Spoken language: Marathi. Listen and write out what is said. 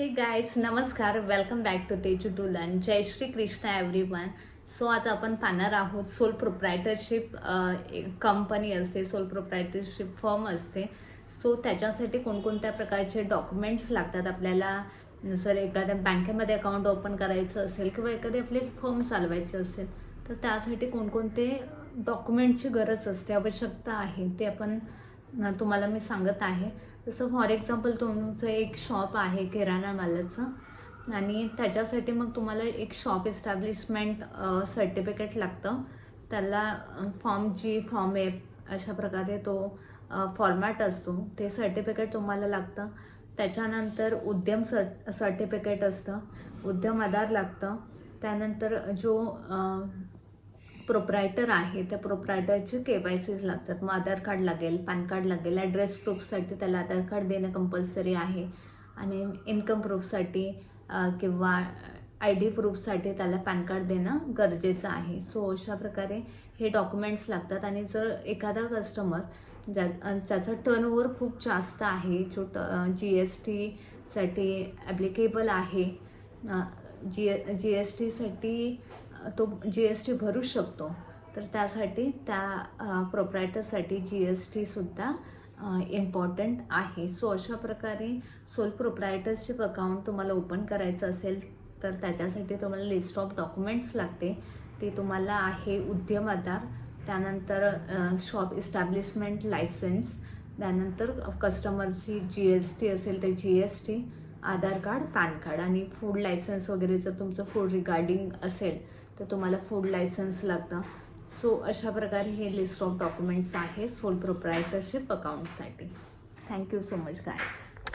हे गाइज नमस्कार, welcome back to Teju to learn. जय श्री कृष्ण एव्हरीवन. सो आज आपण पाहणार आहोत सोल प्रोप्रायटरशिप कंपनी असते, सोल प्रोप्रायटरशिप फर्म असते. सो त्याच्यासाठी कोणकोणत्या प्रकारचे डॉक्युमेंट्स लागतात आपल्याला. जर एखाद्या बँकेमध्ये अकाउंट ओपन करायचं असेल किंवा एखादी आपली फर्म चालवायची असेल तर त्यासाठी कोणकोणते डॉक्युमेंटची गरज असते, आवश्यकता आहे, ते आपण तुम्हाला मी सांगत आहे. जसं फॉर एक्झाम्पल तुमचं एक शॉप आहे किराणा मालाचं आणि त्याच्यासाठी मग तुम्हाला एक शॉप इस्टॅब्लिशमेंट सर्टिफिकेट लागतं. त्याला फॉर्म ए अशा प्रकारे तो फॉर्मॅट असतो. ते सर्टिफिकेट तुम्हाला लागतं. त्याच्यानंतर उद्यम सर्टिफिकेट असतं, उद्यम आधार लागतं. त्यानंतर जो प्रोप्रायटर आहे त्या प्रोप्रायटरचे KYCs लागतात. मग आधार कार्ड लागेल, पॅन कार्ड लागेल. ॲड्रेस प्रूफसाठी त्याला आधार कार्ड देणं कंपल्सरी आहे आणि इन्कम प्रूफसाठी किंवा ID प्रूफसाठी त्याला पॅन कार्ड देणं गरजेचं आहे. सो अशा प्रकारे हे डॉक्युमेंट्स लागतात. आणि जर एखादा कस्टमर ज्याचा टर्नओव्हर खूप जास्त आहे, जो GSTसाठी ॲप्लिकेबल आहे, GSTसाठी तो GST भरू शकतो, तर त्यासाठी त्या प्रोप्रायटरसाठी GSTसुद्धा इम्पॉर्टंट आहे. सो अशा प्रकारे सोल प्रोप्रायटरशिप अकाउंट तुम्हाला ओपन करायचं असेल तर त्याच्यासाठी तुम्हाला लिस्ट ऑफ डॉक्युमेंट्स लागते. ते तुम्हाला आहे उद्यम आधार, त्यानंतर शॉप इस्टॅब्लिशमेंट लायसन्स, त्यानंतर कस्टमरची GST असेल तर GST, आधार कार्ड, पॅन कार्ड आणि फूड लायसन्स वगैरे. जर तुमचं फूड रिगार्डिंग असेल तर तुम्हाला फूड लायसन्स लागतं. सो अशा प्रकारे हे लिस्ट ऑफ डॉक्युमेंट्स आहे सोल प्रोप्रायटरशिप अकाउंटसाठी. Thank you so much guys.